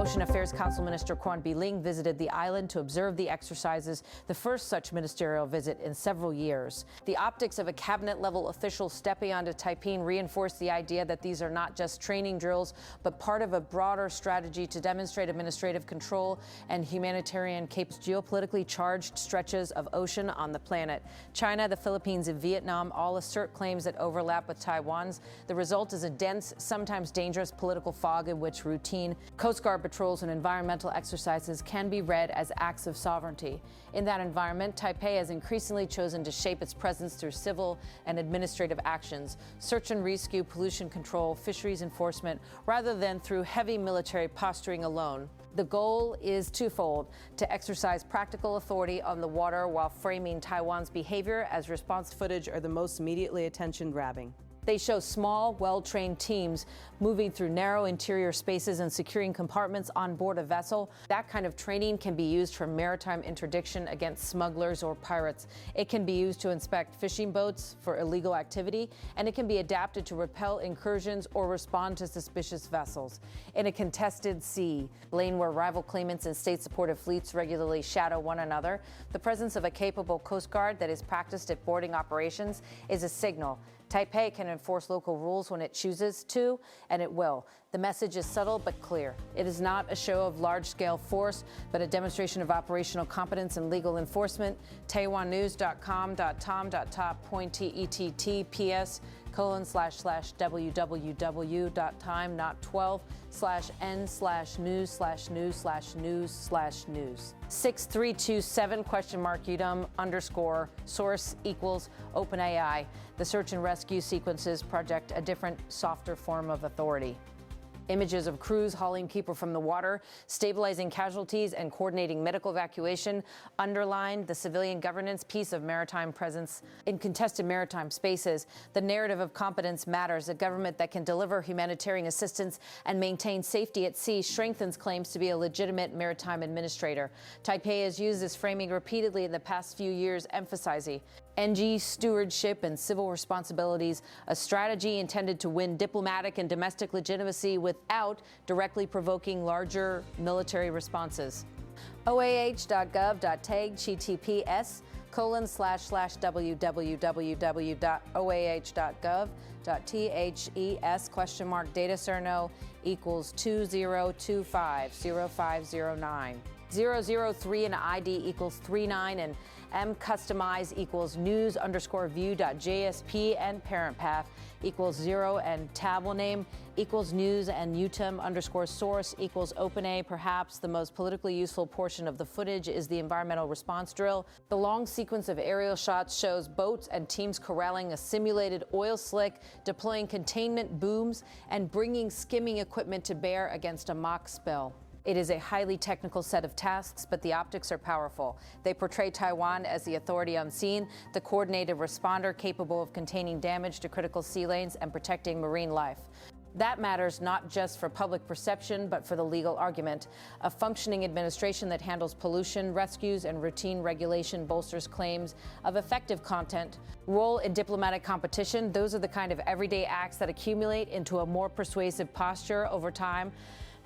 Ocean Affairs Council Minister Kuan Bi-ling visited the island to observe the exercises, the first such ministerial visit in several years. The optics of a cabinet-level official stepping onto Taiping reinforced the idea that these are not just training drills, but part of a broader strategy to demonstrate administrative control and humanitarian geopolitically charged stretches of ocean on the planet. China, the Philippines, and Vietnam all assert claims that overlap with Taiwan's. The result is a dense, sometimes dangerous political fog in which routine Coast Guard patrols and environmental exercises can be read as acts of sovereignty. In that environment, Taipei has increasingly chosen to shape its presence through civil and administrative actions, search and rescue, pollution control, fisheries enforcement, rather than through heavy military posturing alone. The goal is twofold: to exercise practical authority on the water while framing Taiwan's behavior as response footage are the most immediately attention-grabbing. They show small, well-trained teams moving through narrow interior spaces and securing compartments on board a vessel. That kind of training can be used for maritime interdiction against smugglers or pirates. It can be used to inspect fishing boats for illegal activity, and it can be adapted to repel incursions or respond to suspicious vessels. In a contested sea, lane where rival claimants and state-supported fleets regularly shadow one another, the presence of a capable Coast Guard that is practiced at boarding operations is a signal. Taipei can enforce local rules when it chooses to, and it will. The message is subtle but clear. It is not a show of large-scale force, but a demonstration of operational competence and legal enforcement. Taiwan.news.com.tom.12/www.time.12/n/news/news/news/news. 6327?UDUM_source equals OpenAI. The search and rescue sequences project a different, softer form of authority. Images of crews hauling people from the water, stabilizing casualties, and coordinating medical evacuation underlined the civilian governance piece of maritime presence in contested maritime spaces. The narrative of competence matters. A government that can deliver humanitarian assistance and maintain safety at sea strengthens claims to be a legitimate maritime administrator. Taipei has used this framing repeatedly in the past few years, emphasizing NG stewardship and civil responsibilities, a strategy intended to win diplomatic and domestic legitimacy without directly provoking larger military responses. oah.gov.teg/www.oah.gov.thes?data equals 20250509. 003 and ID equals 39 and mcustomize equals news_view.jsp and parent path equals 0 and table name equals news and utum_source equals OpenA. Perhaps the most politically useful portion of the footage is the environmental response drill. The long sequence of aerial shots shows boats and teams corralling a simulated oil slick, deploying containment booms, and bringing skimming equipment to bear against a mock spill. It is a highly technical set of tasks, but the optics are powerful. They portray Taiwan as the authority on scene, the coordinated responder capable of containing damage to critical sea lanes and protecting marine life. That matters not just for public perception, but for the legal argument. A functioning administration that handles pollution, rescues, and routine regulation bolsters claims of effective content. Role in diplomatic competition, those are the kind of everyday acts that accumulate into a more persuasive posture over time.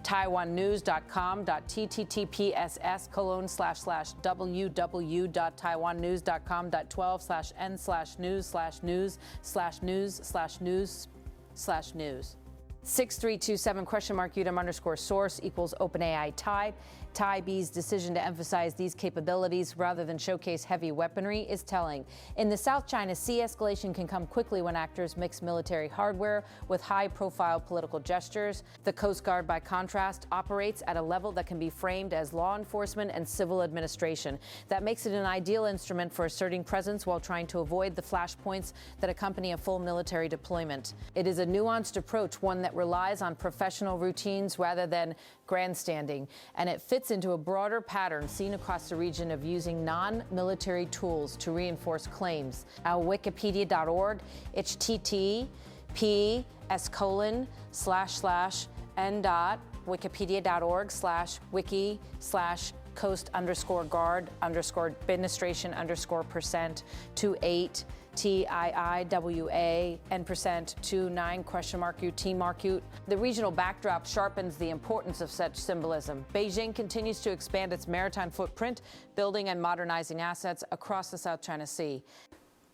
Taiwan.news.com.tttps/www.taiwannews.com.12/n/news/news/news/news. 6327?UDUM_source equals OpenAI Tai. Taipei's decision to emphasize these capabilities rather than showcase heavy weaponry is telling. In the South China Sea, escalation can come quickly when actors mix military hardware with high-profile political gestures. The Coast Guard, by contrast, operates at a level that can be framed as law enforcement and civil administration. That makes it an ideal instrument for asserting presence while trying to avoid the flashpoints that accompany a full military deployment. It is a nuanced approach, one that relies on professional routines rather than grandstanding, and it fits into a broader pattern seen across the region of using non-military tools to reinforce claims. Our Wikipedia.org, https://n.wikipedia.org/wiki/coast_guard_administration_% 28 TIIWA, $29?UT. The regional backdrop sharpens the importance of such symbolism. Beijing continues to expand its maritime footprint, building and modernizing assets across the South China Sea.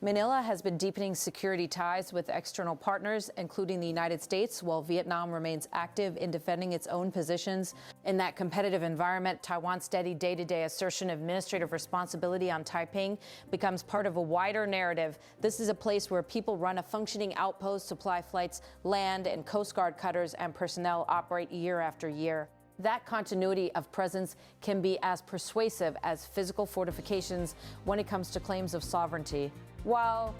Manila has been deepening security ties with external partners, including the United States, while Vietnam remains active in defending its own positions. In that competitive environment, Taiwan's steady day-to-day assertion of administrative responsibility on Taiping becomes part of a wider narrative. This is a place where people run a functioning outpost, supply flights, land and Coast Guard cutters and personnel operate year after year. That continuity of presence can be as persuasive as physical fortifications when it comes to claims of sovereignty. While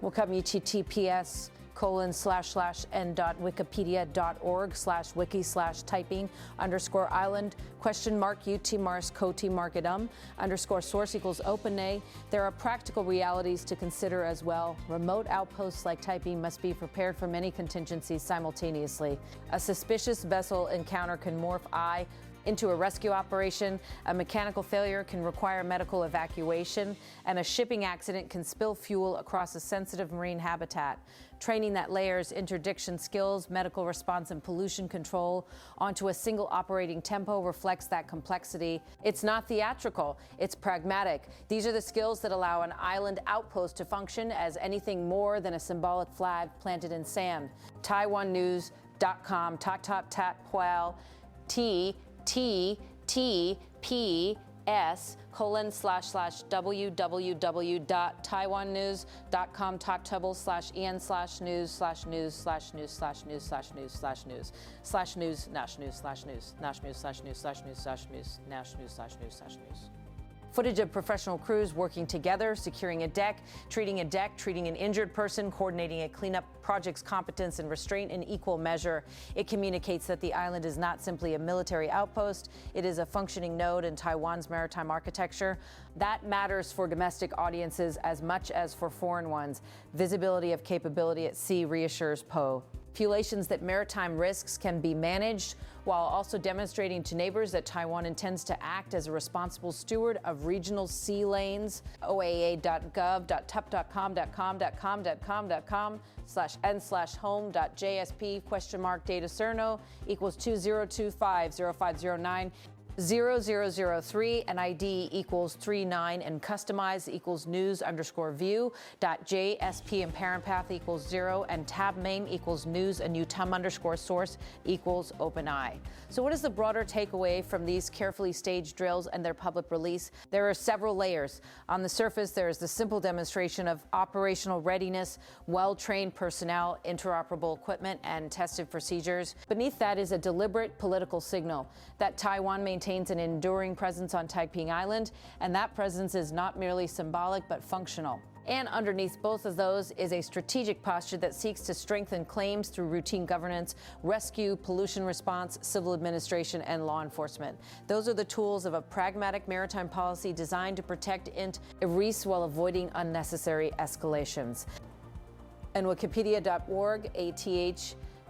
welcome https://n.wikipedia.org/wiki/Taiping_UT_Mars_source=open. There are practical realities to consider as well. Remote outposts like Taiping must be prepared for many contingencies simultaneously. A suspicious vessel encounter can morph into a rescue operation, a mechanical failure can require medical evacuation, and a shipping accident can spill fuel across a sensitive marine habitat. Training that layers interdiction skills, medical response, and pollution control onto a single operating tempo reflects that complexity. It's not theatrical, it's pragmatic. These are the skills that allow an island outpost to function as anything more than a symbolic flag planted in sand. TaiwanNews.com, https://www.taiwannews.com/en/news/news/news/news/news/news/news/news/news/news/news/news. Footage of professional crews working together, securing a deck, treating an injured person, coordinating a cleanup, project's competence and restraint in equal measure. It communicates that the island is not simply a military outpost, it is a functioning node in Taiwan's maritime architecture. That matters for domestic audiences as much as for foreign ones. Visibility of capability at sea reassures PO. Speculations that maritime risks can be managed, while also demonstrating to neighbors that Taiwan intends to act as a responsible steward of regional sea lanes. oaa.gov.tup.com.com.com/n/home.jsp?data cerno equals 20250509. 0003 and ID equals 39 and customize equals news_view.jsp and parent path equals 0 and tab main equals news and utum_source equals OpenEye. So what is the broader takeaway from these carefully staged drills and their public release? There are several layers. On the surface, there is the simple demonstration of operational readiness, well-trained personnel, interoperable equipment, and tested procedures. Beneath that is a deliberate political signal that Taiwan maintains an enduring presence on Taiping Island, and that presence is not merely symbolic but functional. And underneath both of those is a strategic posture that seeks to strengthen claims through routine governance, rescue, pollution response, civil administration, and law enforcement. Those are the tools of a pragmatic maritime policy designed to protect IRIS while avoiding unnecessary escalations. And Wikipedia.org,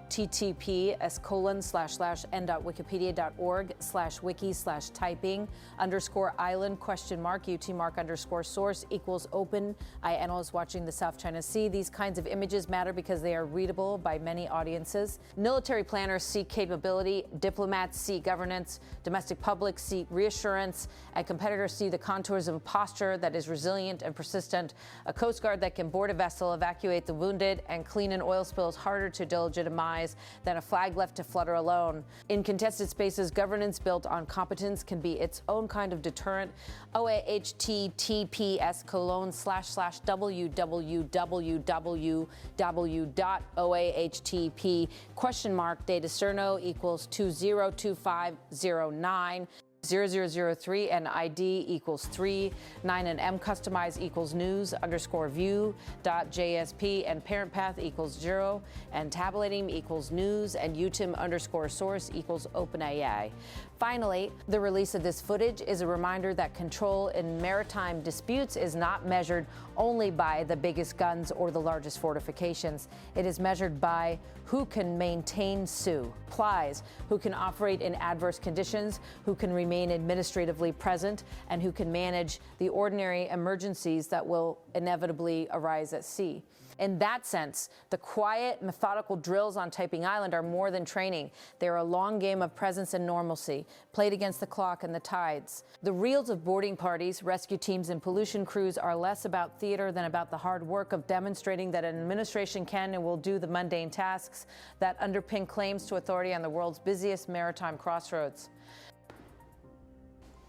https://n.wikipedia.org/wiki/Taiping_island?UT_source equals open. Analysts watching the South China Sea. These kinds of images matter because they are readable by many audiences. Military planners seek capability, diplomats seek governance, domestic public seek reassurance, and competitors see the contours of a posture that is resilient and persistent. A Coast Guard that can board a vessel, evacuate the wounded, and clean an oil spill is harder to delegitimize than a flag left to flutter alone. In contested spaces, governance built on competence can be its own kind of deterrent. oaa/https://www.oahtp?data cerno equals 202509. 0003 and ID equals 3, 9 and M customize equals news_view.jsp and parent path equals 0 and tabulating equals news and utum_source equals OpenAI. Finally, the release of this footage is a reminder that control in maritime disputes is not measured only by the biggest guns or the largest fortifications. It is measured by who can maintain supplies, who can operate in adverse conditions, who can remain remain administratively present and who can manage the ordinary emergencies that will inevitably arise at sea. In that sense, the quiet, methodical drills on Taiping Island are more than training. They're a long game of presence and normalcy, played against the clock and the tides. The reels of boarding parties, rescue teams, and pollution crews are less about theater than about the hard work of demonstrating that an administration can and will do the mundane tasks that underpin claims to authority on the world's busiest maritime crossroads.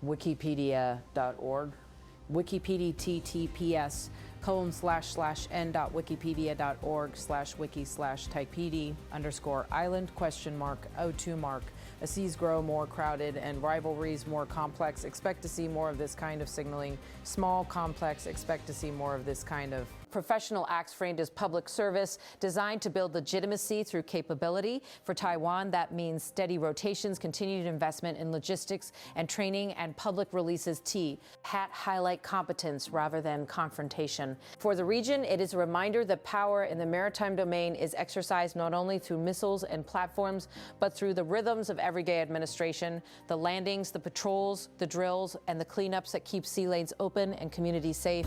Wikipedia.org. Wikipedia https://n.wikipedia.org/wiki/Taipei_island?O2 As seas grow more crowded and rivalries more complex, expect to see more of this kind of signaling. Small, complex, expect to see more of this kind of professional acts framed as public service, designed to build legitimacy through capability. For Taiwan, that means steady rotations, continued investment in logistics and training, and public releases highlight competence rather than confrontation. For the region, it is a reminder that power in the maritime domain is exercised not only through missiles and platforms, but through the rhythms of everyday administration, the landings, the patrols, the drills, and the cleanups that keep sea lanes open and communities safe.